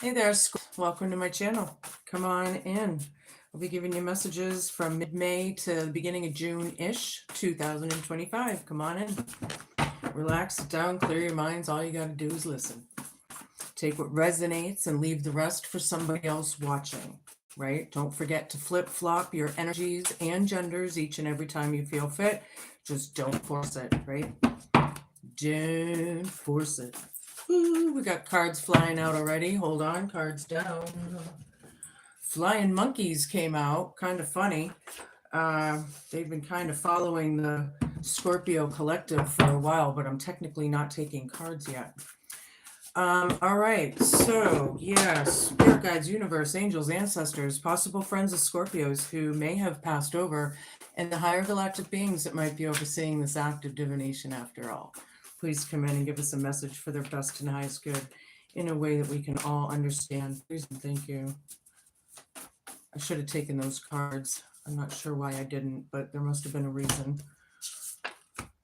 Hey there, welcome to my channel. Come on in. I'll be giving you messages from mid-May to the beginning of June-ish, 2025. Come on in. Relax, sit down, clear your minds. All you got to do is listen. Take what resonates and leave the rest for somebody else watching, right? Don't forget to flip-flop your energies and genders each and every time you feel fit. Just don't force it, right? Don't force it. Ooh, we got cards flying out already. Hold on, cards down. Flying monkeys came out, kind of funny. They've been kind of following the Scorpio collective for a while, but I'm technically not taking cards yet. All right, so yes, spirit guides, universe, angels, ancestors, possible friends of Scorpios who may have passed over, and the higher galactic beings that might be overseeing this act of divination after all. Please come in and give us a message for their best and highest good in a way that we can all understand. Please and thank you. I should have taken those cards. I'm not sure why I didn't, but there must have been a reason.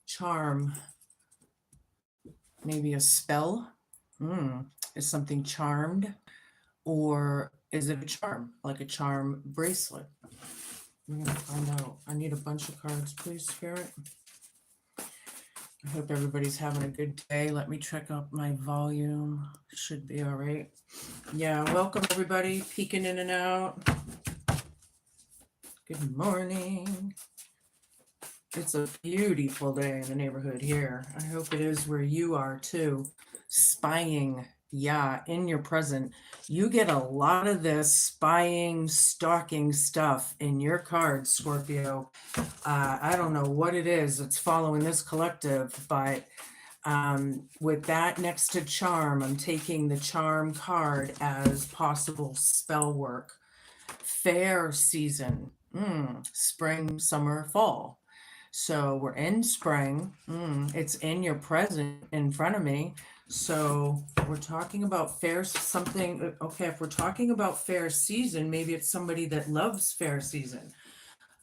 Charm. Maybe a spell? Is something charmed? Or is it a charm, like a charm bracelet? We're going to find out. I need a bunch of cards, please, Spirit. I hope everybody's having a good day. Let me check up my volume. Should be all right. Yeah, welcome everybody, peeking in and out. Good morning. It's a beautiful day in the neighborhood here. I hope it is where you are too. Spying, yeah, in your present. You get a lot of this spying, stalking stuff in your cards, Scorpio. I don't know what it is that's following this collective, but with that next to charm, I'm taking the charm card as possible spell work. Fair season, spring, summer, fall. So we're in spring. It's in your present in front of me. So we're talking about fair something. Okay, if we're talking about fair season, maybe it's somebody that loves fair season.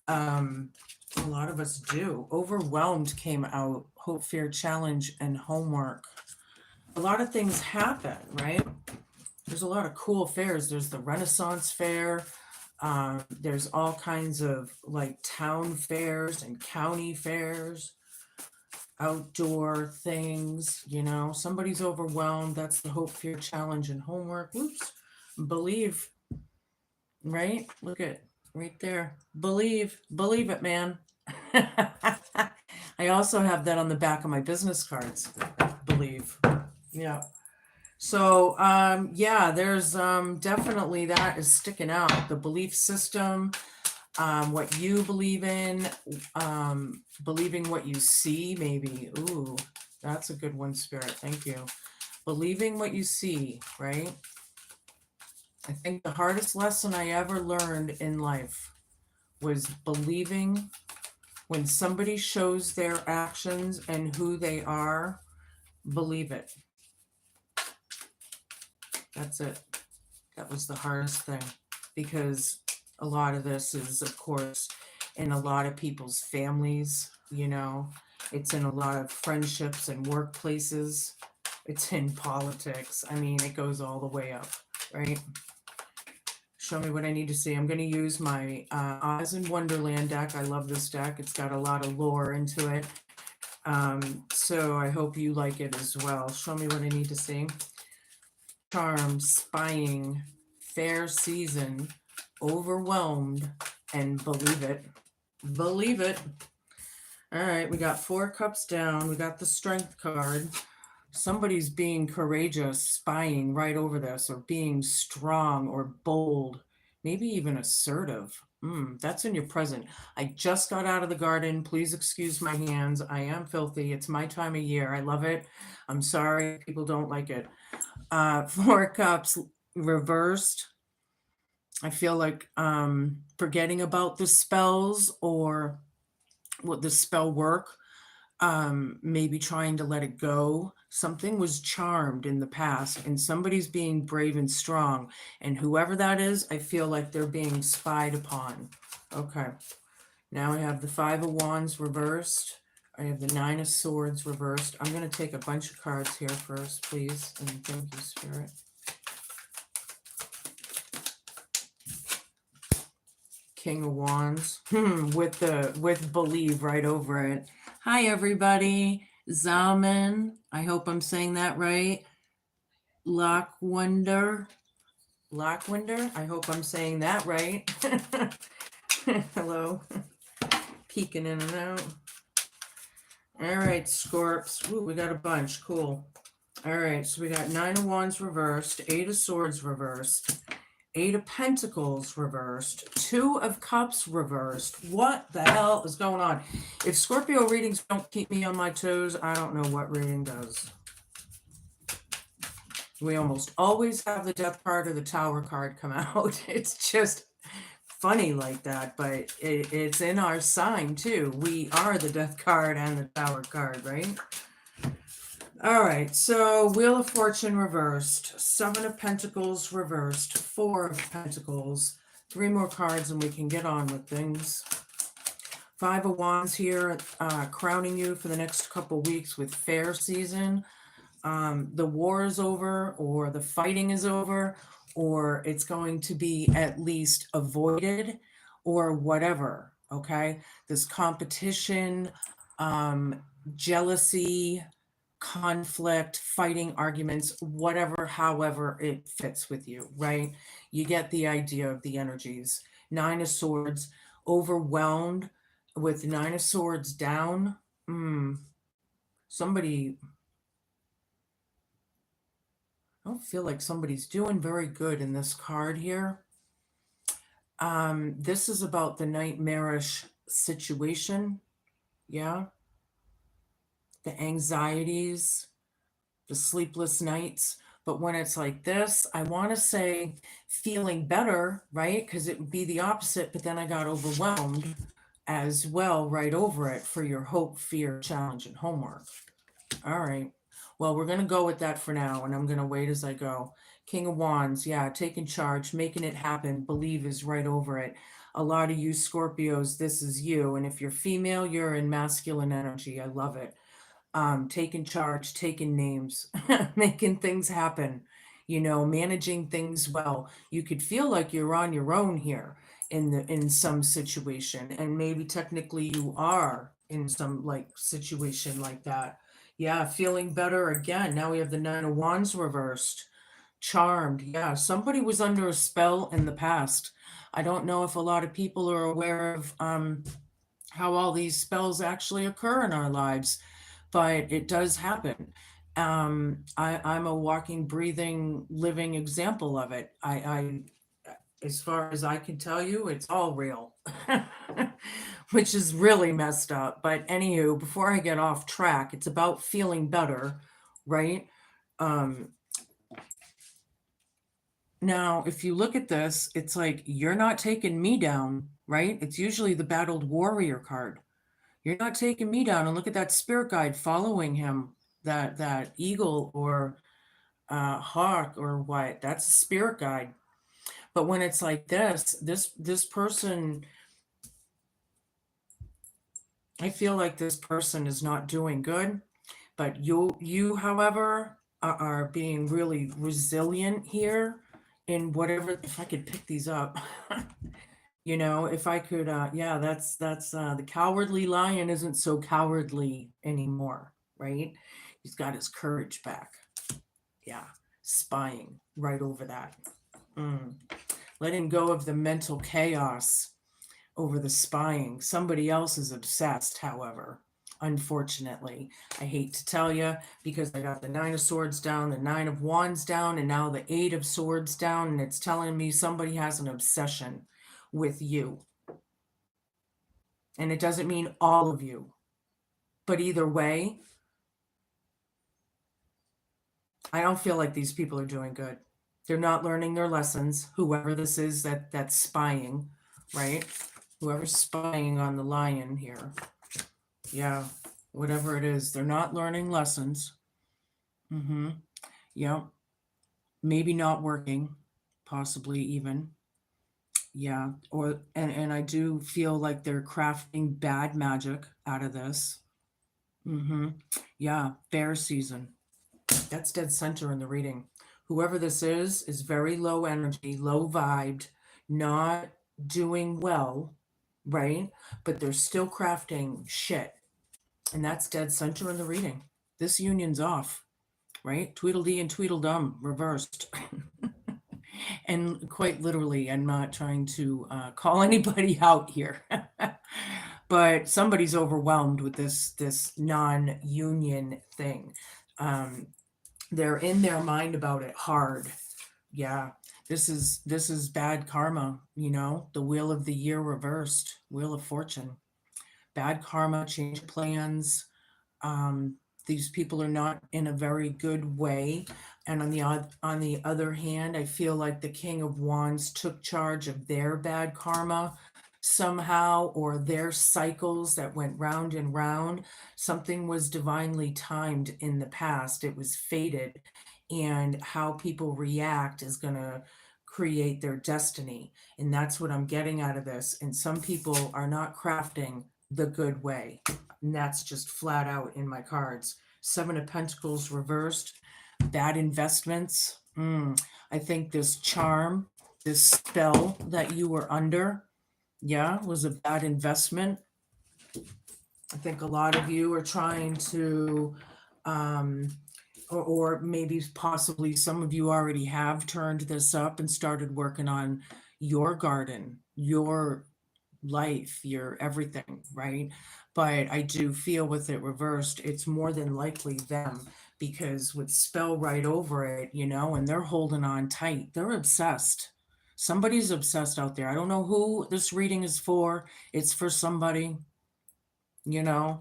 A lot of us do. Overwhelmed came out, hope, fear, challenge, and homework. A lot of things happen, right? There's a lot of cool fairs. There's the Renaissance Fair. There's all kinds of like town fairs and county fairs, outdoor things, you know, somebody's overwhelmed. That's the hope, fear, challenge, and homework. Oops. Believe, right? Look at right there. Believe it, man. I also have that on the back of my business cards. Believe. Yeah. So, yeah, there's definitely that is sticking out. The belief system, what you believe in, believing what you see, maybe. Ooh, that's a good one, Spirit. Thank you. Believing what you see, right? I think the hardest lesson I ever learned in life was believing when somebody shows their actions and who they are, believe it. That's it. That was the hardest thing, because a lot of this is, of course, in a lot of people's families, you know, it's in a lot of friendships and workplaces, it's in politics. I mean, it goes all the way up, right? Show me what I need to see. I'm going to use my Oz in Wonderland deck. I love this deck. It's got a lot of lore into it. So I hope you like it as well. Show me what I need to see. Charm, spying, fair season, overwhelmed, and believe it. Believe it. All right, we got 4 cups down. We got the strength card. Somebody's being courageous, spying right over this, or being strong or bold, maybe even assertive. That's in your present. I just got out of the garden. Please excuse my hands. I am filthy. It's my time of year. I love it. I'm sorry people don't like it. 4 cups reversed. I feel like forgetting about the spells or what the spell work, maybe trying to let it go. Something was charmed in the past and somebody's being brave and strong. And whoever that is, I feel like they're being spied upon. Okay. Now I have the 5 of Wands reversed. I have the 9 of Swords reversed. I'm going to take a bunch of cards here first, please. And thank you, Spirit. King of Wands with believe right over it. Hi everybody. Zalman. I hope I'm saying that right. Lockwinder. I hope I'm saying that right. Hello. Peeking in and out. All right, Scorps. Ooh, we got a bunch. Cool. All right, so we got 9 of Wands reversed, 8 of Swords reversed, 8 of Pentacles reversed, 2 of Cups reversed. What the hell is going on? If Scorpio readings don't keep me on my toes, I don't know what reading does. We almost always have the Death card or the Tower card come out. It's just funny like that, but it's in our sign too. We are the Death card and the Tower card, right? All right, so Wheel of Fortune reversed, 7 of Pentacles reversed, 4 of Pentacles, 3 more cards and we can get on with things. 5 of Wands here, crowning you for the next couple weeks with fair season. The war is over, or the fighting is over, or it's going to be at least avoided, or whatever, okay? This competition, jealousy, conflict, fighting, arguments, whatever, however it fits with you, right? You get the idea of the energies. 9 of Swords, overwhelmed with 9 of Swords down. Somebody, I don't feel like somebody's doing very good in this card here. This is about the nightmarish situation. Yeah. The anxieties, the sleepless nights. But when it's like this, I want to say feeling better, right? Because it would be the opposite, but then I got overwhelmed as well right over it for your hope, fear, challenge, and homework. All right. Well, we're going to go with that for now, and I'm going to wait as I go. King of Wands, yeah, taking charge, making it happen, believe is right over it. A lot of you Scorpios, this is you. And if you're female, you're in masculine energy. I love it. Taking charge, taking names, making things happen, managing things well. You could feel like you're on your own here in some situation, and maybe technically you are in some situation like that. Yeah, feeling better again. Now we have the 9 of Wands reversed. Charmed. Yeah, somebody was under a spell in the past. I don't know if a lot of people are aware of how all these spells actually occur in our lives, but it does happen. I'm a walking, breathing, living example of it. I as far as I can tell you, it's all real, which is really messed up. But anywho, before I get off track, it's about feeling better, right? Now, if you look at this, it's like, you're not taking me down, right? It's usually the battled warrior card. You're not taking me down. And look at that spirit guide following him, that eagle or hawk or what, that's a spirit guide. But when it's like this person, I feel like this person is not doing good, but you however are being really resilient here in whatever. If I could pick these up, if I could, yeah, that's the cowardly lion isn't so cowardly anymore, right? He's got his courage back. Yeah, spying right over that. Letting go of the mental chaos over the spying. Somebody else is obsessed, however, unfortunately. I hate to tell you, because I got the 9 of Swords down, the 9 of Wands down, and now the 8 of Swords down, and it's telling me somebody has an obsession with you. And it doesn't mean all of you, but either way, I don't feel like these people are doing good. They're not learning their lessons, whoever this is that's spying, right? Whoever's spying on the lion here. Yeah, whatever it is, they're not learning lessons. Yeah, maybe not working, possibly even. Yeah, and I do feel like they're crafting bad magic out of this. Yeah, bear season. That's dead center in the reading. Whoever this is very low energy, low vibed, not doing well, right? But they're still crafting shit. And that's dead center in the reading. This union's off, right? Tweedledee and Tweedledum reversed. And quite literally, I'm not trying to call anybody out here. But somebody's overwhelmed with this non-union thing. Um, they're in their mind about it hard. Yeah, this is bad karma, the wheel of the year reversed, wheel of fortune. Bad karma, change plans. Um, these people are not in a very good way. And on the other hand, I feel like the King of Wands took charge of their bad karma somehow, or their cycles that went round and round. Something was divinely timed in the past. It was fated, and how people react is going to create their destiny. And that's what I'm getting out of this. And some people are not crafting the good way. And that's just flat out in my cards. Seven of Pentacles reversed, bad investments. I think this charm, this spell that you were under, was a bad investment. I think a lot of you are trying to, or maybe possibly some of you already have turned this up and started working on your garden, your life, your everything, right? But I do feel with it reversed, it's more than likely them, because with spell right over it, and they're holding on tight. They're obsessed. Somebody's obsessed out there. I don't know who this reading is for. It's for somebody, they're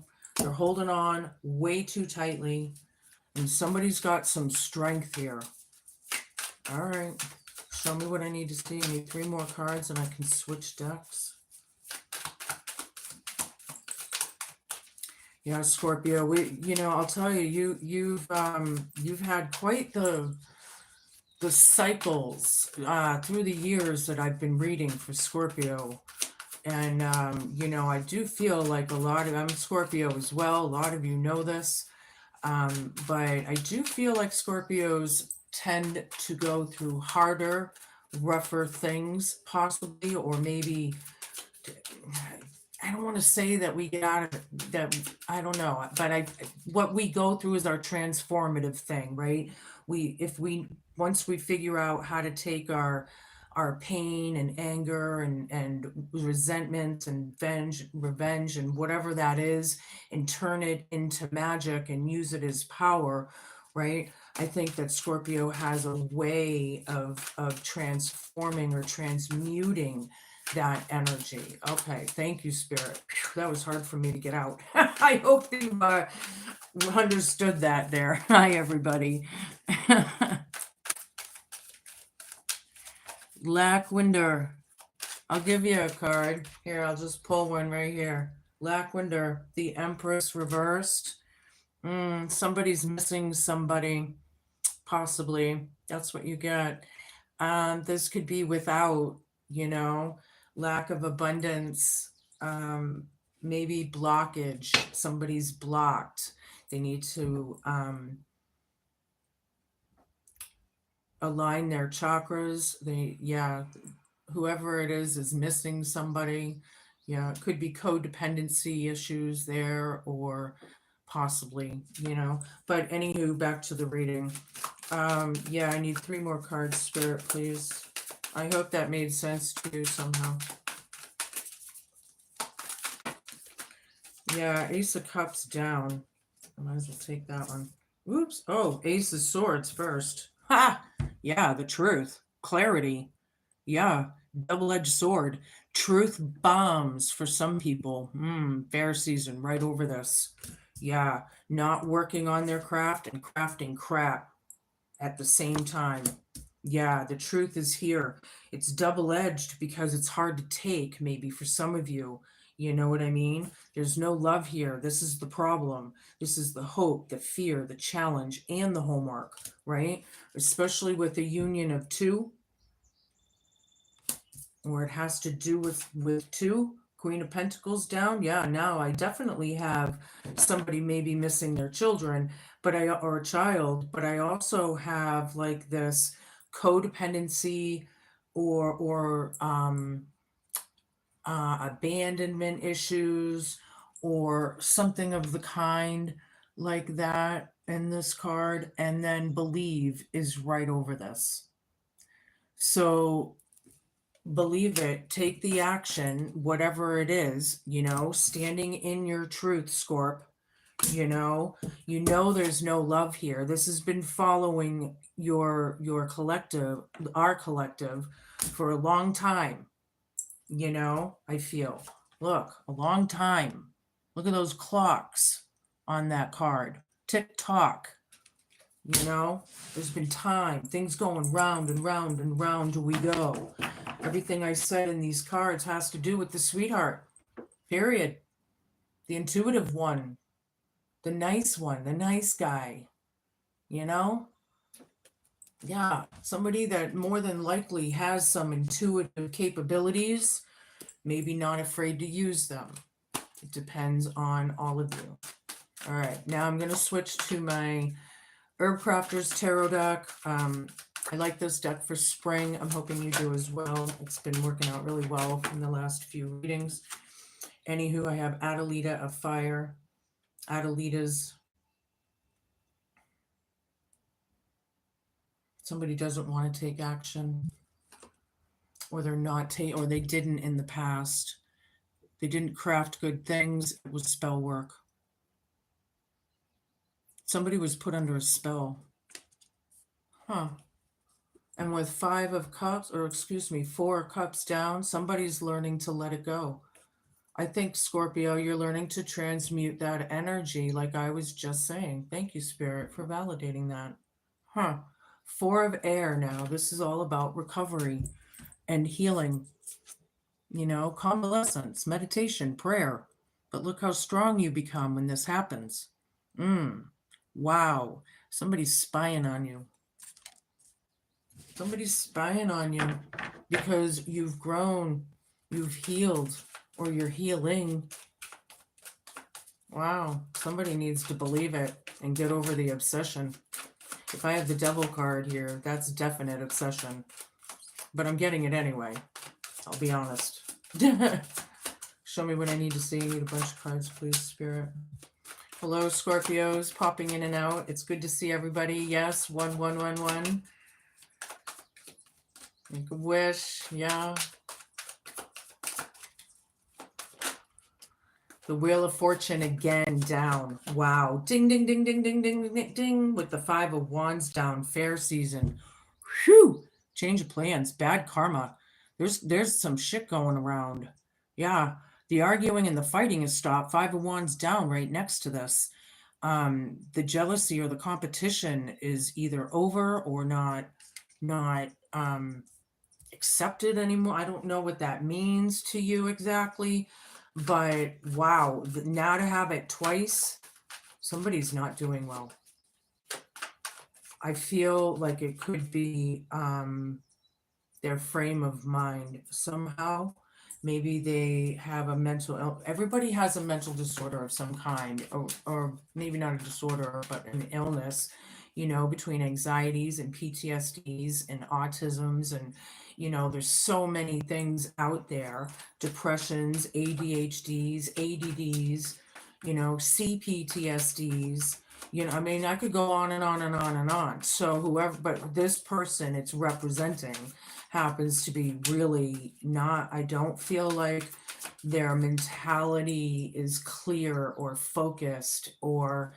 holding on way too tightly, and somebody's got some strength here. All right. Show me what I need to see. I need 3 more cards and I can switch decks. Yeah, Scorpio, I'll tell you, you've had quite the cycles through the years that I've been reading for Scorpio. And I do feel like I'm Scorpio as well. A lot of you know this. But I do feel like Scorpios tend to go through harder, rougher things, possibly, or maybe, I don't want to say that we get out of it, that I don't know, but what we go through is our transformative thing, right? Once we figure out how to take our pain and anger and resentment and revenge and whatever that is, and turn it into magic and use it as power, right? I think that Scorpio has a way of transforming or transmuting that energy. Okay, thank you, Spirit. That was hard for me to get out. I hope you understood that there. Hi, everybody. Lackwinder. I'll give you a card. Here, I'll just pull one right here. Lackwinder, the Empress reversed. Somebody's missing somebody, possibly. That's what you get. This could be without, lack of abundance, maybe blockage. Somebody's blocked. They need to align their chakras. Whoever it is missing somebody. Yeah, it could be codependency issues there, or possibly, but anywho, back to the reading. I need 3 more cards, Spirit, please. I hope that made sense to you somehow. Yeah, Ace of Cups down. I might as well take that one. Oops. Oh, Ace of Swords first. Ha! Yeah, the truth. Clarity. Yeah, double-edged sword. Truth bombs for some people. Fair season right over this. Yeah, not working on their craft and crafting crap at the same time. Yeah, the truth is here. It's double-edged because it's hard to take, maybe for some of you. You know what I mean? There's no love here. This is the problem. This is the hope, the fear, the challenge, and the homework, right? Especially with the union of 2, or it has to do with 2. Queen of Pentacles down. Yeah, now I definitely have somebody maybe missing their children, or a child, but I also have like this codependency or abandonment issues or something of the kind like that in this card. And then believe is right over this. So believe it, take the action, whatever it is, standing in your truth, Scorp. you know there's no love here. This has been following your collective, our collective, for a long time. I feel, look, a long time. Look at those clocks on that card. Tick tock. There's been time, things going round and round and round we go. Everything I said in these cards has to do with the sweetheart, period. The intuitive one, the nice one, the nice guy, you know? Yeah, somebody that more than likely has some intuitive capabilities, maybe not afraid to use them. It depends on all of you. All right, now I'm going to switch to my Herb Crafters Tarot deck. I like this deck for spring. I'm hoping you do as well. It's been working out really well in the last few readings. Anywho, I have Adelita of Fire. Adelitas. Somebody doesn't want to take action, or they're not or they didn't in the past. They didn't craft good things. It was spell work. Somebody was put under a spell. Huh. And with 5 of cups, or excuse me, 4 cups down, somebody's learning to let it go. I think, Scorpio, you're learning to transmute that energy, like I was just saying. Thank you, Spirit, for validating that. Huh. 4 of air now. This is all about recovery and healing. Convalescence, meditation, prayer. But look how strong you become when this happens. Wow. Somebody's spying on you. Somebody's spying on you because you've grown, you've healed, or you're healing. Wow. Somebody needs to believe it and get over the obsession. If I have the Devil card here, that's definite obsession. But I'm getting it anyway. I'll be honest. Show me what I need to see. I need a bunch of cards, please, Spirit. Hello, Scorpios, popping in and out. It's good to see everybody. Yes, 1111. Make a wish. Yeah. The Wheel of Fortune again down. Wow. Ding, ding, ding, ding, ding, ding, ding, ding. With the 5 of Wands down. Fair season. Whew. Change of plans. Bad karma. There's some shit going around. Yeah. The arguing and the fighting has stopped. 5 of Wands down right next to this. The jealousy or the competition is either over or not accepted anymore. I don't know what that means to you exactly, but wow, now to have it twice, somebody's not doing well. I feel like it could be their frame of mind somehow. Maybe they have a mental, everybody has a mental disorder of some kind, or maybe not a disorder, but an illness, between anxieties and PTSDs and autisms. And, there's so many things out there, depressions, ADHDs, ADDs, CPTSDs, I could go on and on and on and on. So whoever, but this person it's representing happens to be really not, I don't feel like their mentality is clear or focused or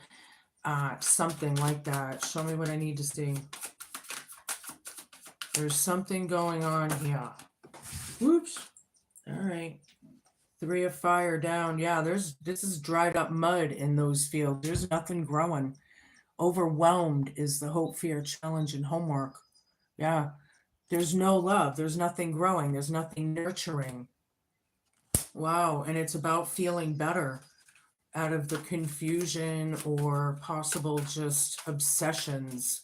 something like that. Show me what I need to see. There's something going on here. Whoops. All right. 3 of Fire down. Yeah, this is dried up mud in those fields. There's nothing growing. Overwhelmed is the hope, fear, challenge, and homework. Yeah. There's no love. There's nothing growing. There's nothing nurturing. Wow. And it's about feeling better out of the confusion or possible just obsessions.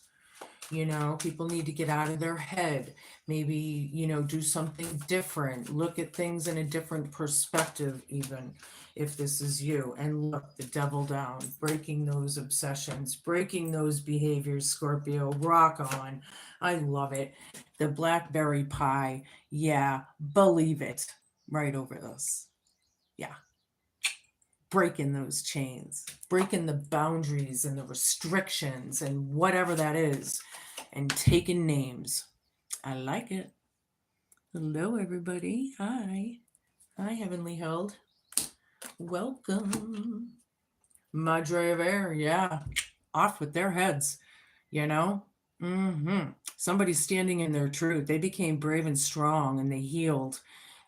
People need to get out of their head. Maybe, do something different. Look at things in a different perspective, even if this is you. And look, the Devil down, breaking those obsessions, breaking those behaviors, Scorpio. Rock on. I love it. The blackberry pie. Yeah, believe it. right over this. Yeah. Breaking those chains, breaking the boundaries and the restrictions and whatever that is, and taking names. I like it. Hello, everybody. Hi. Hi, Heavenly Held. Welcome. Madre of Air. Yeah. Off with their heads, you know? Somebody's standing in their truth. They became brave and strong and they healed.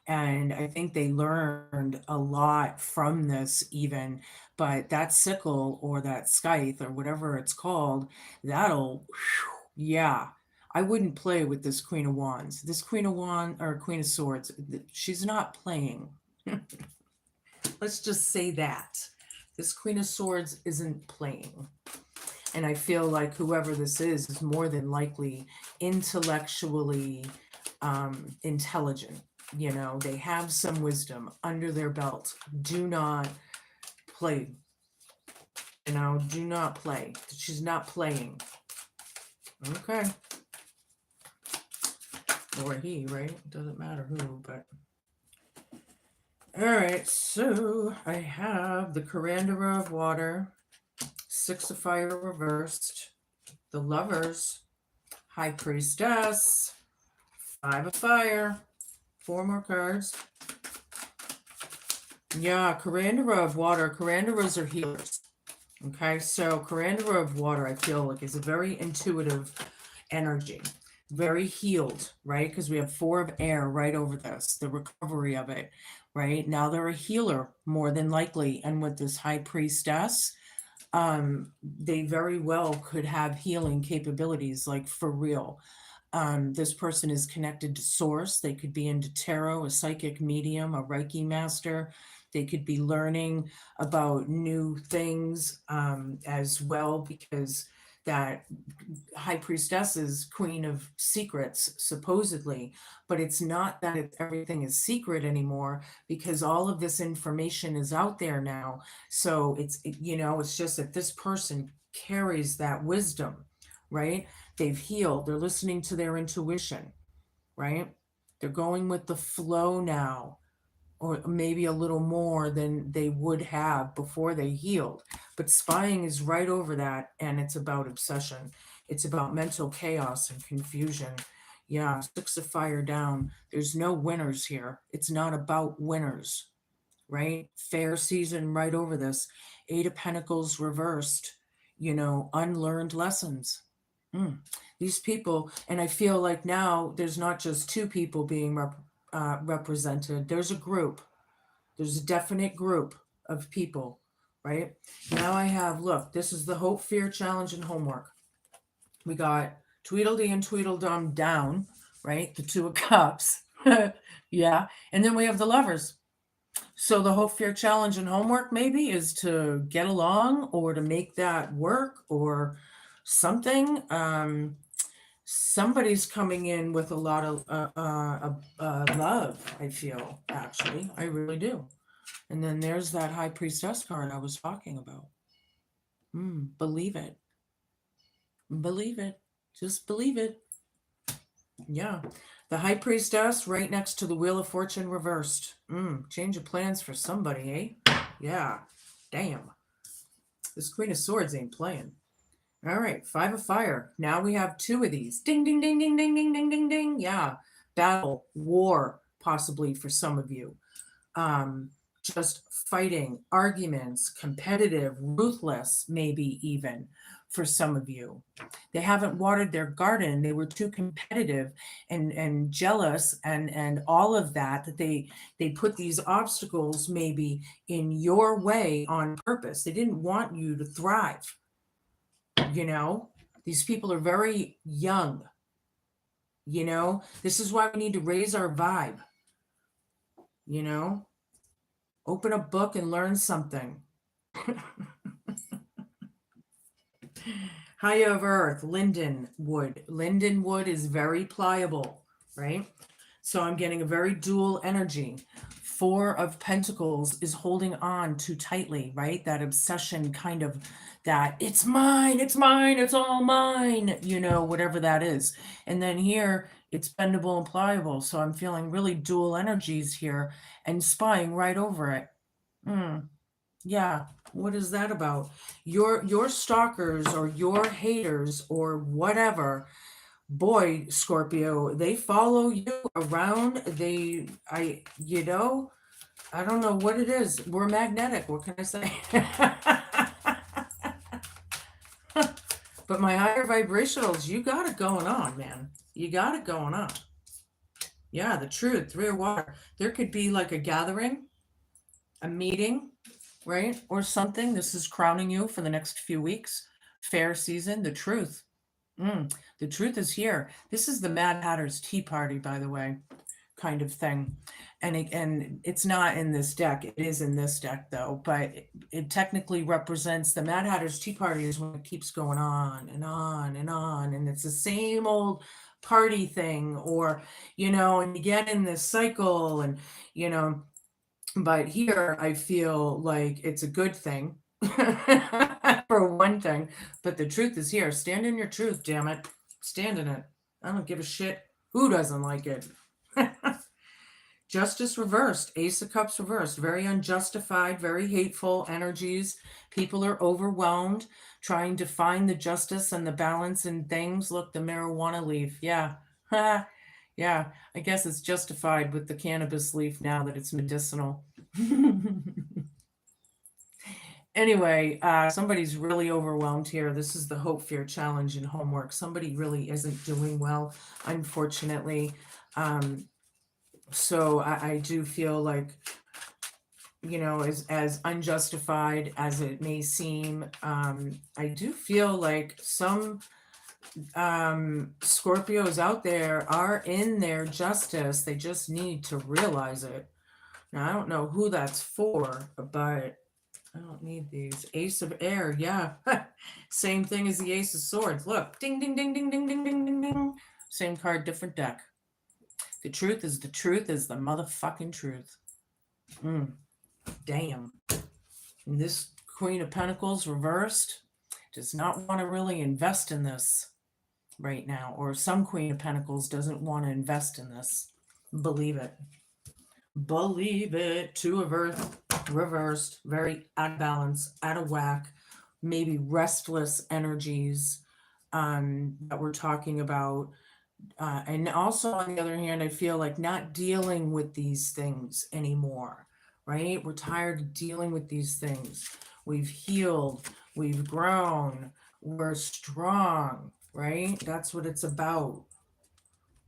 And I think they learned a lot from this, even. But that sickle or that scythe or whatever it's called, that'll, yeah. I wouldn't play with this Queen of Wands. This Queen of Wands or Queen of Swords, she's not playing. Let's just say that. This Queen of Swords isn't playing. And I feel like whoever this is more than likely intellectually intelligent. You know, they have some wisdom under their belt. Do not play. You know, do not play. She's not playing. Okay. Or he, right? Doesn't matter who, but. All right, so I have the Curandera of Water, Six of Fire reversed, the Lovers, High Priestess, Five of Fire, 4 more cards. Yeah, Curandera of Water. Curanderas are healers. Okay, so Curandera of Water, I feel like, is a very intuitive energy. Very healed, right? Because we have 4 of air right over this, the recovery of it, right? Now they're a healer, more than likely. And with this High Priestess, they very well could have healing capabilities, like for real. This person is connected to source. They could be into tarot, a psychic medium, a Reiki master. They could be learning about new things as well, because that High Priestess is Queen of Secrets, supposedly, but it's not that everything is secret anymore, because all of this information is out there now. So it's just that this person carries that wisdom, right? They've healed. They're listening to their intuition, right? They're going with the flow now, or maybe a little more than they would have before they healed. But spying is right over that, and it's about obsession. It's about mental chaos and confusion. Yeah, 6 of Fire down. There's no winners here. It's not about winners, right? Fair season right over this. 8 of Pentacles reversed, unlearned lessons. These people, and I feel like now there's not just 2 people being represented. There's a group. There's a definite group of people, right? Now I have, look, this is the Hope, Fear, Challenge, and Homework. We got Tweedledee and Tweedledum down, right? The 2 of Cups. Yeah. And then we have the Lovers. So the Hope, Fear, Challenge, and Homework maybe is to get along or to make that work or something. Somebody's coming in with a lot of love, I feel, actually. I really do. And then there's that High Priestess card I was talking about. Believe it. Believe it. Just believe it. Yeah. The High Priestess right next to the Wheel of Fortune reversed. Change of plans for somebody, eh? Yeah. Damn. This Queen of Swords ain't playing. All right, 5 of Fire. Now we have 2 of these. Ding, ding, ding, ding, ding, ding, ding, ding, ding. Yeah. Battle, war, possibly for some of you. Just fighting, arguments, competitive, ruthless, maybe even for some of you. They haven't watered their garden. They were too competitive and jealous and all of that they put these obstacles maybe in your way on purpose. They didn't want you to thrive. These people are very young. This is why we need to raise our vibe. Open a book and learn something. High of Earth, linden wood. Linden wood is very pliable, right? So I'm getting a very dual energy. 4 of Pentacles is holding on too tightly, right? That obsession kind of that it's mine, it's all mine, whatever that is. And then here It's bendable and pliable. So I'm feeling really dual energies here and spying right over it. Yeah. What is that about? Your stalkers or your haters or whatever, boy, Scorpio, they follow you around. I don't know what it is. We're magnetic. What can I say? But my higher vibrationals, you got it going on, man. You got it going on. Yeah, the truth, 3 of water. There could be like a gathering, a meeting, right? Or something. This is crowning you for the next few weeks. Fair season, the truth. The truth is here. This is the Mad Hatter's Tea Party, by the way, kind of thing. And it's not in this deck. It is in this deck, though. But it technically represents the Mad Hatter's Tea Party is when it keeps going on and on and on. And it's the same old party thing, or, and you get in this cycle and, but here I feel like it's a good thing. For one thing, but the truth is here. Stand in your truth, damn it. Stand in it. I don't give a shit who doesn't like it. Justice reversed, Ace of Cups reversed, very unjustified, very hateful energies. People are overwhelmed, trying to find the justice and the balance in things. Look, the marijuana leaf. Yeah. Yeah, I guess it's justified with the cannabis leaf now that it's medicinal. Anyway, somebody's really overwhelmed here. This is the Hope, Fear, Challenge, and Homework. Somebody really isn't doing well, unfortunately. So I do feel like, as unjustified as it may seem, I do feel like some Scorpios out there are in their justice. They just need to realize it. Now, I don't know who that's for, but I don't need these. Ace of Air, yeah. Same thing as the Ace of Swords. Look, ding, ding, ding, ding, ding, ding, ding, ding, ding. Same card, different deck. The truth is the motherfucking truth. Damn. And this Queen of Pentacles reversed does not want to really invest in this right now. Or some Queen of Pentacles doesn't want to invest in this. Believe it. Believe it. 2 of Earth reversed, very out of balance, out of whack, maybe restless energies that we're talking about. And also, on the other hand, I feel like not dealing with these things anymore, right? We're tired of dealing with these things. We've healed, we've grown, we're strong, right? That's what it's about.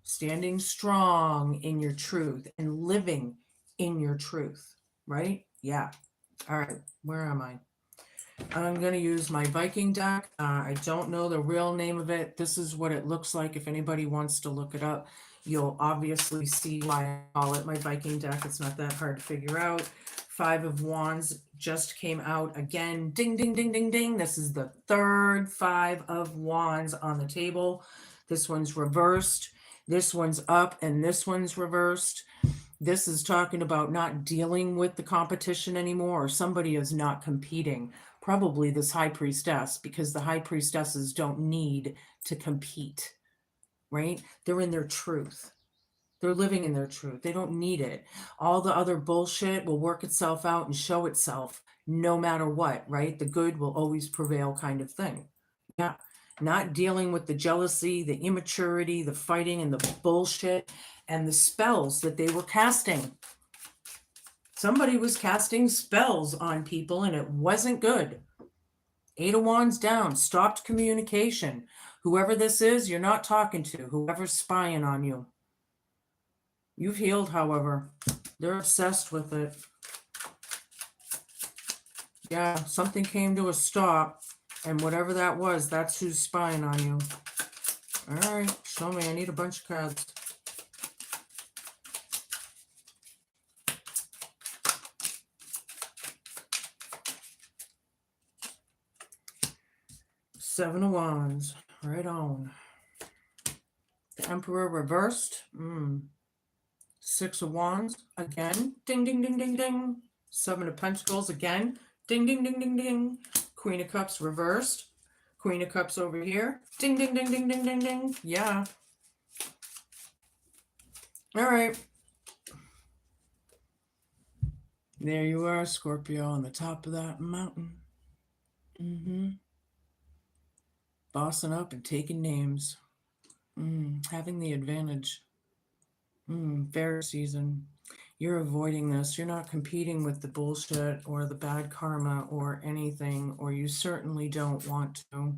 Standing strong in your truth and living in your truth, right? Yeah. All right. Where am I? I'm going to use my Viking deck. I don't know the real name of it. This is what it looks like. If anybody wants to look it up, you'll obviously see why I call it my Viking deck. It's not that hard to figure out. 5 of Wands just came out again. Ding, ding, ding, ding, ding. This is the third 5 of Wands on the table. This one's reversed. This one's up and this one's reversed. This is talking about not dealing with the competition anymore, or somebody is not competing. Probably this High Priestess, because the High Priestesses don't need to compete, right? They're in their truth. They're living in their truth. They don't need it. All the other bullshit will work itself out and show itself no matter what, right? The good will always prevail kind of thing. Yeah. Not dealing with the jealousy, the immaturity, the fighting, and the bullshit, and the spells that they were casting. Somebody was casting spells on people, and it wasn't good. 8 of Wands down, stopped communication. Whoever this is, you're not talking to. Whoever's spying on you. You've healed, however. They're obsessed with it. Yeah, something came to a stop. And whatever that was, that's who's spying on you. All right, show me. I need a bunch of cards. Seven of Wands. Right on. The Emperor reversed. 6 of Wands. Again. Ding, ding, ding, ding, ding. 7 of Pentacles again. Ding, ding, ding, ding, ding. Queen of Cups reversed. Queen of Cups over here. Ding, ding, ding, ding, ding, ding, ding. Yeah. All right. There you are, Scorpio, on the top of that mountain. Bossing up and taking names. Having the advantage. Fair season. You're avoiding this. You're not competing with the bullshit or the bad karma or anything, or you certainly don't want to.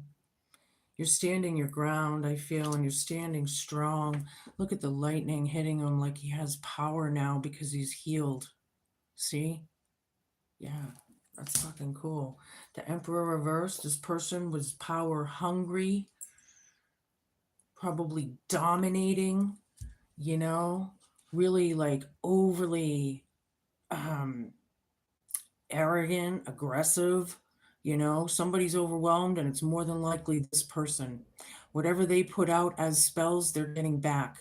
You're standing your ground, I feel, and you're standing strong. Look at the lightning hitting him like he has power now because he's healed. See? Yeah, that's fucking cool. The Emperor reversed. This person was power hungry, probably dominating, you know, really like overly arrogant, aggressive. Somebody's overwhelmed, and it's more than likely this person. Whatever they put out as spells, they're getting back.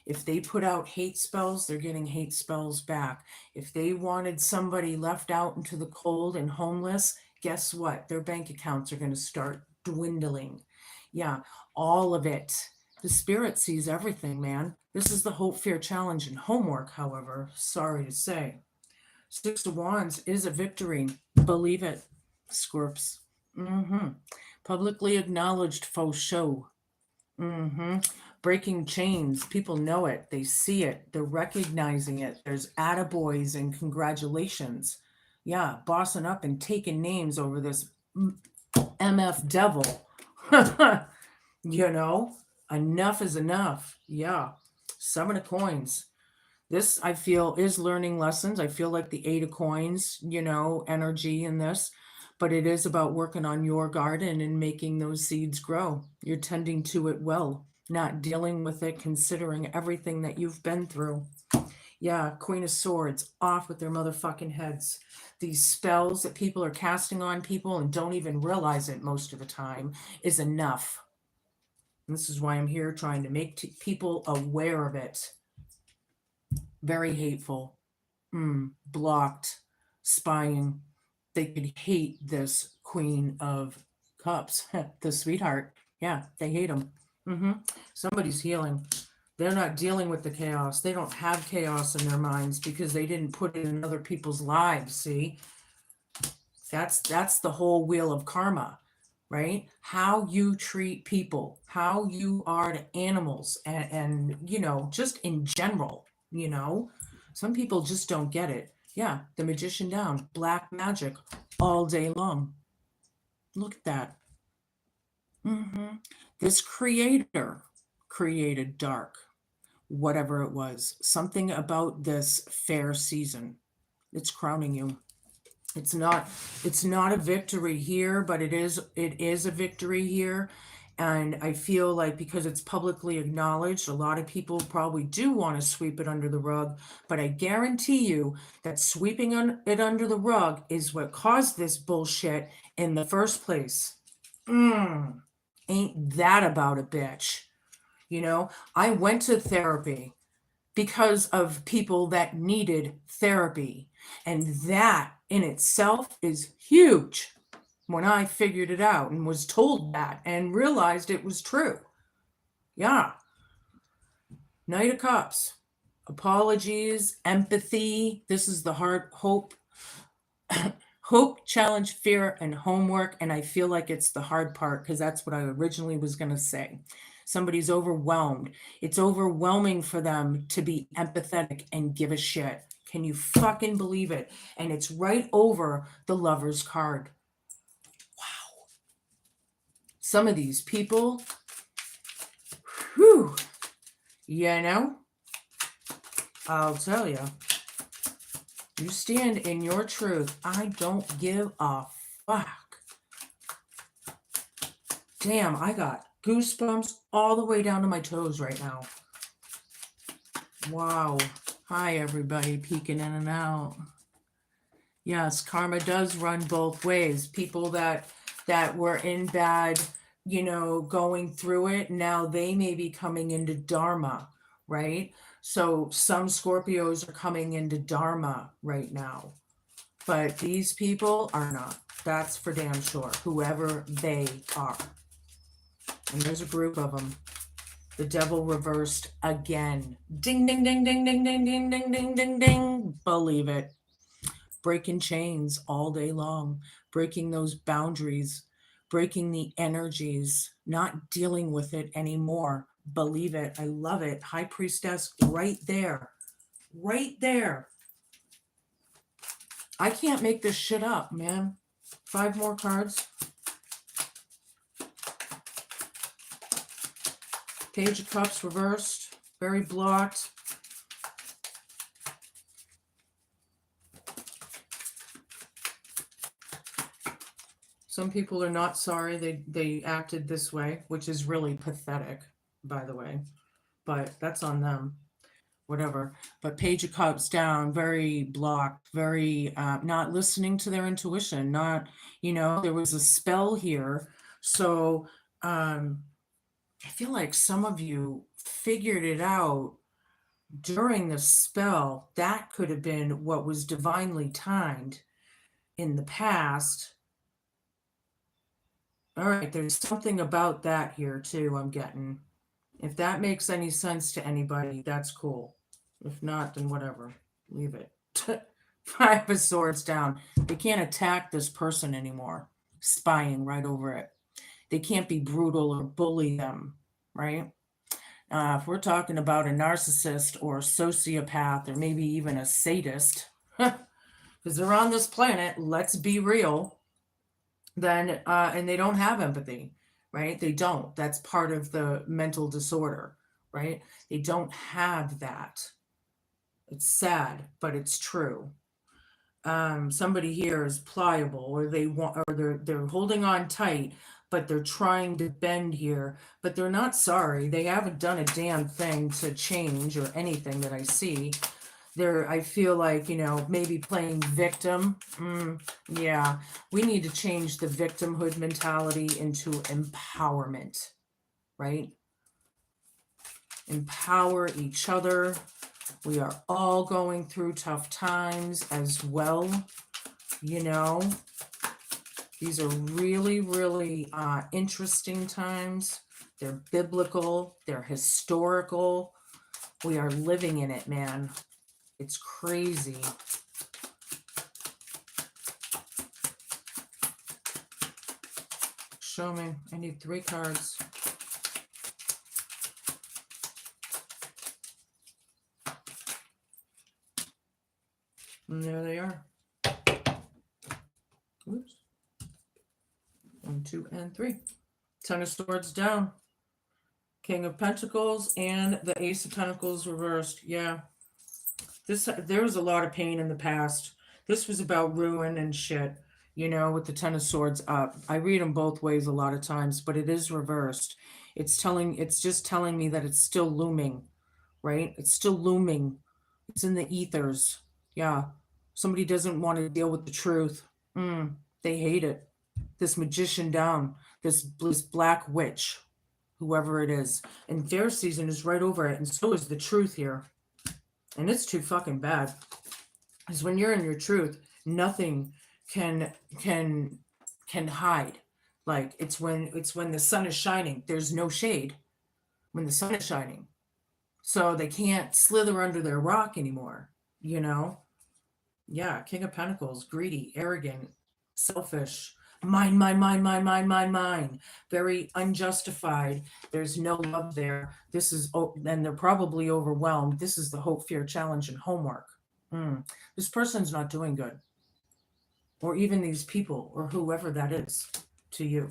If they put out hate spells, they're getting hate spells back. If they wanted somebody left out into the cold and homeless, guess what? Their bank accounts are going to start dwindling. Yeah, all of it. The spirit sees everything, man. This is the Hope, Fear, Challenge, and homework, however, sorry to say. Six of Wands is a victory. Believe it, Scorps. Publicly acknowledged faux show. Breaking chains. People know it. They see it. They're recognizing it. There's attaboys and congratulations. Yeah, bossing up and taking names over this MF devil. Enough is enough. Yeah. Seven of Coins. This, I feel, is learning lessons. I feel like the Eight of Coins, energy in this, but it is about working on your garden and making those seeds grow. You're tending to it well, not dealing with it, considering everything that you've been through. Yeah, Queen of Swords, off with their motherfucking heads. These spells that people are casting on people and don't even realize it most of the time is enough. And this is why I'm here, trying to make people aware of it. Very hateful, blocked, spying. They could hate this Queen of Cups, the sweetheart. Yeah, they hate him. Somebody's healing. They're not dealing with the chaos. They don't have chaos in their minds because they didn't put it in other people's lives. See, that's the whole wheel of karma, right? How you treat people, how you are to animals, and just in general. Some people just don't get it. Yeah, the Magician down, black magic all day long. Look at that. This creator created dark, whatever it was, something about this fair season. It's crowning you. It's not a victory here, but it is a victory here. And I feel like because it's publicly acknowledged, a lot of people probably do want to sweep it under the rug, but I guarantee you that sweeping it under the rug is what caused this bullshit in the first place. Ain't that about a bitch? I went to therapy because of people that needed therapy, and that in itself is huge. When I figured it out and was told that and realized it was true. Yeah. Knight of Cups. Apologies, empathy. This is the hard hope. Hope, challenge, fear, and homework. And I feel like it's the hard part because that's what I originally was going to say. Somebody's overwhelmed. It's overwhelming for them to be empathetic and give a shit. Can you fucking believe it? And it's right over the Lover's card. Some of these people, I'll tell you, you stand in your truth. I don't give a fuck. Damn, I got goosebumps all the way down to my toes right now. Wow. Hi, everybody peeking in and out. Yes, karma does run both ways. People that were in bad, going through it, now they may be coming into Dharma, right? So some Scorpios are coming into Dharma right now, but these people are not. That's for damn sure, whoever they are. And there's a group of them. The devil reversed again. Ding, ding, ding, ding, ding, ding, ding, ding, ding, ding, ding. Believe it. Breaking chains all day long, breaking those boundaries, breaking the energies, not dealing with it anymore. Believe it. I love it. High Priestess right there. Right there. I can't make this shit up, man. 5 more cards. Page of Cups reversed. Very blocked. Some people are not sorry they acted this way, which is really pathetic, by the way. But that's on them. Whatever. But Page of Cups down, very blocked, very not listening to their intuition. Not, there was a spell here. So I feel like some of you figured it out during the spell. That could have been what was divinely timed in the past. All right, there's something about that here too, I'm getting. If that makes any sense to anybody, that's cool. If not, then whatever. Leave it. 5 of Swords down. They can't attack this person anymore. Spying right over it. They can't be brutal or bully them, right? If we're talking about a narcissist or a sociopath or maybe even a sadist, because they're on this planet, let's be real, then and they don't have empathy, right? They don't. That's part of the mental disorder, right? They don't have that. It's sad, but it's true. Somebody here is pliable, or they're holding on tight, but they're trying to bend here, but they're not sorry. They haven't done a damn thing to change or anything that I see. I feel like, maybe playing victim. Yeah, we need to change the victimhood mentality into empowerment, right? Empower each other. We are all going through tough times as well. These are really, really interesting times. They're biblical. They're historical. We are living in it, man. It's crazy. Show me. I need 3 cards. And there they are. Oops. 1, 2, and 3. 10 of Swords down. King of Pentacles and the Ace of Pentacles reversed. Yeah. There was a lot of pain in the past. This was about ruin and shit, with the 10 of Swords up. I read them both ways a lot of times, but it is reversed. It's just telling me that it's still looming, right? It's still looming. It's in the ethers. Yeah. Somebody doesn't want to deal with the truth. They hate it. This magician down, this black witch, whoever it is. And their season is right over it, and so is the truth here. And it's too fucking bad. Because when you're in your truth, nothing can hide. Like it's when the sun is shining, there's no shade when the sun is shining. So they can't slither under their rock anymore, Yeah, King of Pentacles, greedy, arrogant, selfish, mine. Very unjustified. There's no love there. And they're probably overwhelmed. This is the hope, fear, challenge, and homework. This person's not doing good. Or even these people, or whoever that is to you.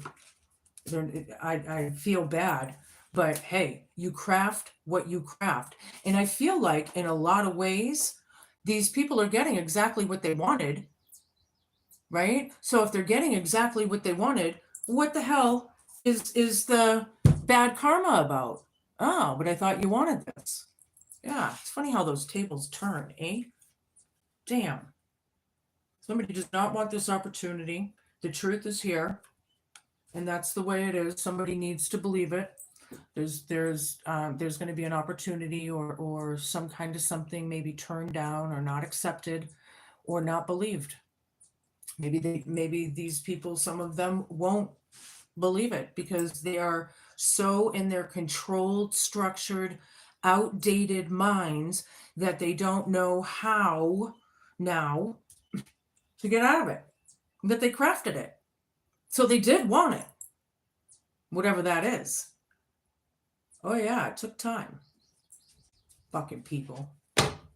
I feel bad, but hey, you craft what you craft. And I feel like in a lot of ways, these people are getting exactly what they wanted, right? So if they're getting exactly what they wanted, what the hell is the bad karma about? Oh, but I thought you wanted this. Yeah, it's funny how those tables turn, eh? Damn. Somebody does not want this opportunity. The truth is here, and that's the way it is. Somebody needs to believe it. There's going to be an opportunity or some kind of something maybe turned down or not accepted or not believed. Maybe these people, some of them won't believe it because they are so in their controlled, structured, outdated minds that they don't know how now to get out of it, that they crafted it. So they did want it, whatever that is. Oh, yeah, it took time. Fucking people.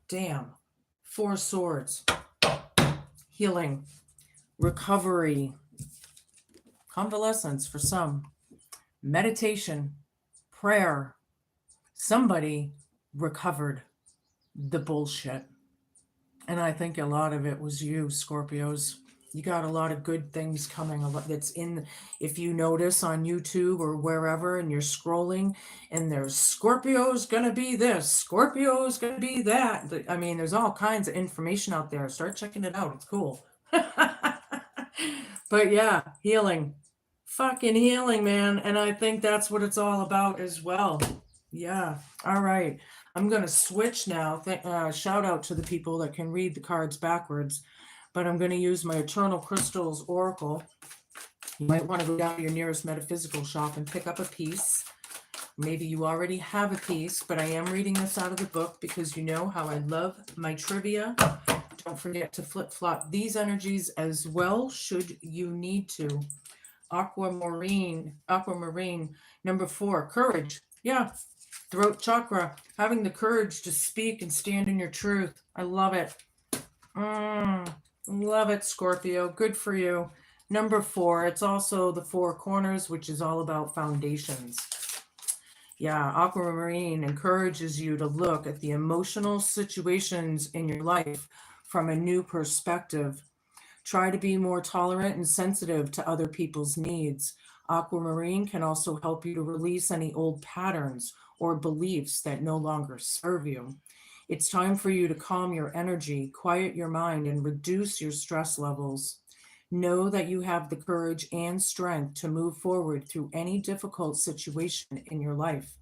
Damn. Four Swords. Healing. Recovery. Convalescence for some. Meditation. Prayer. Somebody recovered the bullshit. And I think a lot of it was you, Scorpios. You got a lot of good things coming. A lot that's in, if you notice on YouTube or wherever, and you're scrolling, and there's Scorpio's gonna be this, Scorpio's gonna be that. I mean, there's all kinds of information out there. Start checking it out. It's cool. But yeah, healing, fucking healing, man. And I think that's what it's all about as well. Yeah. All right. I'm going to switch now. Shout out to the people that can read the cards backwards, but I'm going to use my Eternal Crystals Oracle. You might want to go down to your nearest metaphysical shop and pick up a piece. Maybe you already have a piece, but I am reading this out of the book because you know how I love my trivia. Don't forget to flip-flop these energies as well, should you need to. Aquamarine, number 4, courage. Yeah. Throat chakra, having the courage to speak and stand in your truth. I love it. Love it, Scorpio. Good for you. Number 4, it's also the 4 corners, which is all about foundations. Yeah, Aquamarine encourages you to look at the emotional situations in your life from a new perspective. Try to be more tolerant and sensitive to other people's needs. Aquamarine can also help you to release any old patterns or beliefs that no longer serve you. It's time for you to calm your energy, quiet your mind, and reduce your stress levels. Know that you have the courage and strength to move forward through any difficult situation in your life.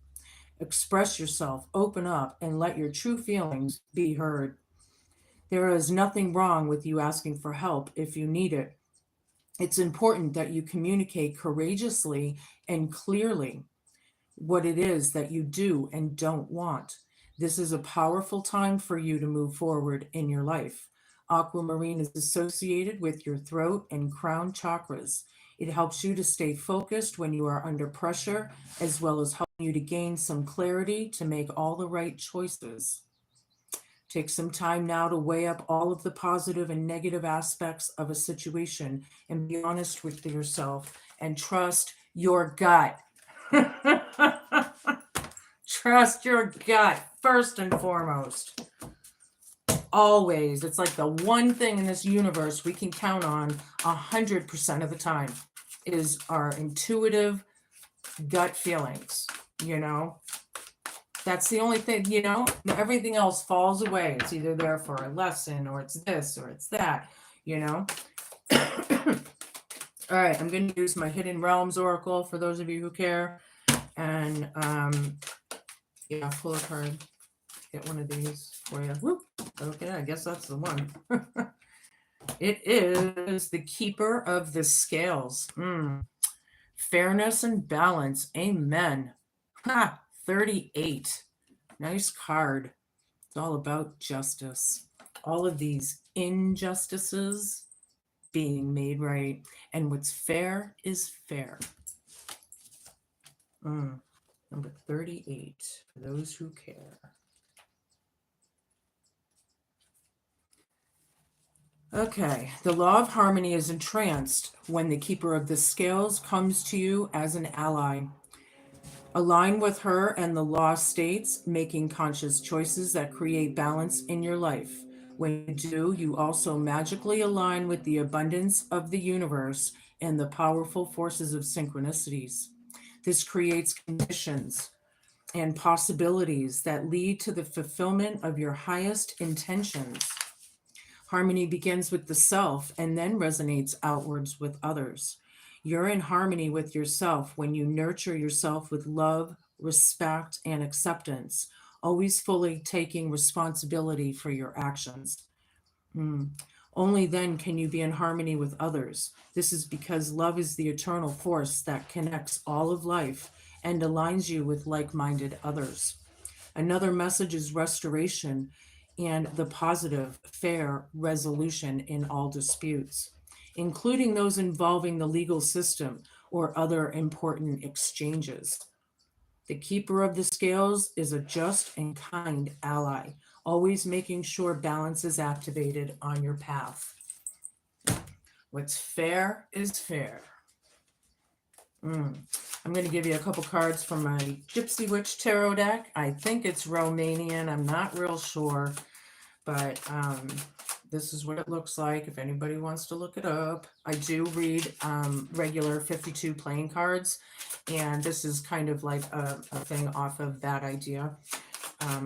Express yourself, open up, and let your true feelings be heard. There is nothing wrong with you asking for help if you need it. It's important that you communicate courageously and clearly what it is that you do and don't want. This is a powerful time for you to move forward in your life. Aquamarine is associated with your throat and crown chakras. It helps you to stay focused when you are under pressure, as well as helping you to gain some clarity to make all the right choices. Take some time now to weigh up all of the positive and negative aspects of a situation and be honest with yourself and trust your gut. Trust your gut first and foremost. Always. It's like the one thing in this universe we can count on 100% of the time is our intuitive gut feelings, you know? That's the only thing, you know? Everything else falls away. It's either there for a lesson or it's this or it's that, you know? All right, I'm going to use my Hidden Realms Oracle for those of you who care. And, yeah, pull a card. Get one of these for you. Whoop. Okay, I guess that's the one. It is the Keeper of the Scales. Fairness and balance. Amen. Ha! 38. Nice card. It's all about justice. All of these injustices being made right. And what's fair is fair. Number 38, for those who care. Okay, the law of harmony is entranced when the Keeper of the Scales comes to you as an ally. Align with her, and the law states making conscious choices that create balance in your life. When you do, you also magically align with the abundance of the universe and the powerful forces of synchronicities. This creates conditions and possibilities that lead to the fulfillment of your highest intentions. Harmony begins with the self and then resonates outwards with others. You're in harmony with yourself when you nurture yourself with love, respect, and acceptance, always fully taking responsibility for your actions. Only then can you be in harmony with others. This is because love is the eternal force that connects all of life and aligns you with like-minded others. Another message is restoration and the positive, fair resolution in all disputes, including those involving the legal system or other important exchanges. The keeper of the scales is a just and kind ally, always making sure balance is activated on your path. What's fair is fair. I'm going to give you a couple cards from my Gypsy Witch Tarot deck. I think it's Romanian. I'm not real sure, but this is what it looks like if anybody wants to look it up. I do read regular 52 playing cards, and this is kind of like a thing off of that idea.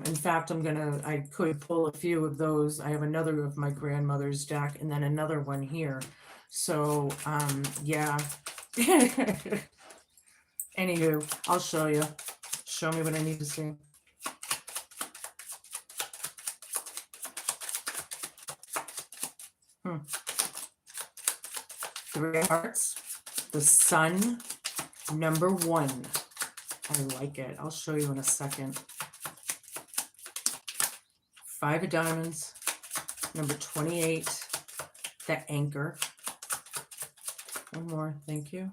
In fact, I could pull a few of those. I have another of my grandmother's deck and then another one here. So, yeah. Anywho, I'll show you. Show me what I need to see. Three of Hearts, the Sun, number 1. I like it. I'll show you in a second. 5 of Diamonds, number 28, the Anchor. One more, thank you.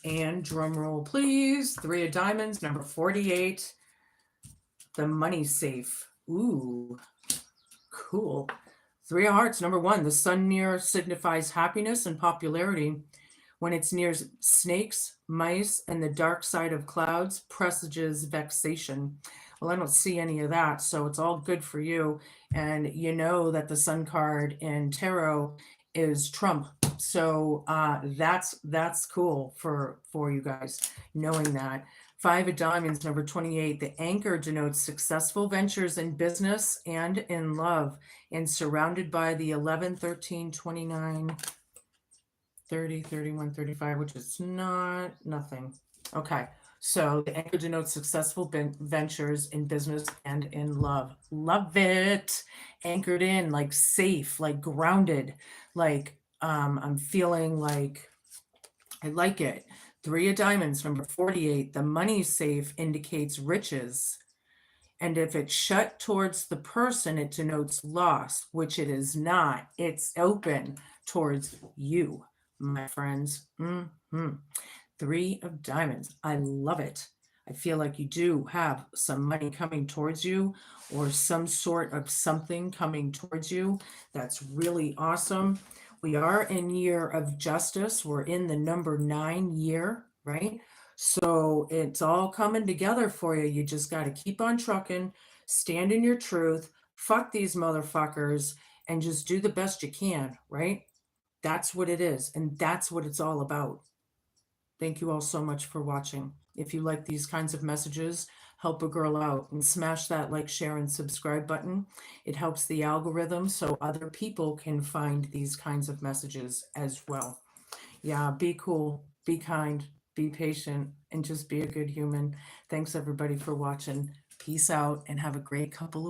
And drum roll, please. 3 of Diamonds, number 48, the Money Safe. Ooh, cool. 3 of Hearts, number 1, the sun near signifies happiness and popularity. When it's near snakes, mice, and the dark side of clouds, presages vexation. Well, I don't see any of that, so it's all good for you. And you know that the sun card in tarot is Trump. So that's cool for you guys, knowing that. 5 of Diamonds, number 28, the Anchor denotes successful ventures in business and in love, and surrounded by the 11, 13, 29, 30, 31, 35, which is nothing. Okay, so the Anchor denotes successful ventures in business and in love. Love it. Anchored in, like safe, like grounded, like I'm feeling like I like it. 3 of Diamonds, number 48, the Money Safe indicates riches. And if it's shut towards the person, it denotes loss, which it is not. It's open towards you, my friends. 3 of Diamonds. I love it. I feel like you do have some money coming towards you, or some sort of something coming towards you. That's really awesome. We are in year of justice. We're in the number 9 year, right? So it's all coming together for you. You just got to keep on trucking, stand in your truth, fuck these motherfuckers, and just do the best you can, right? That's what it is. And that's what it's all about. Thank you all so much for watching. If you like these kinds of messages, help a girl out and smash that like, share, and subscribe button. It helps the algorithm so other people can find these kinds of messages as well. Yeah, be cool, be kind, be patient, and just be a good human. Thanks everybody for watching. Peace out and have a great couple of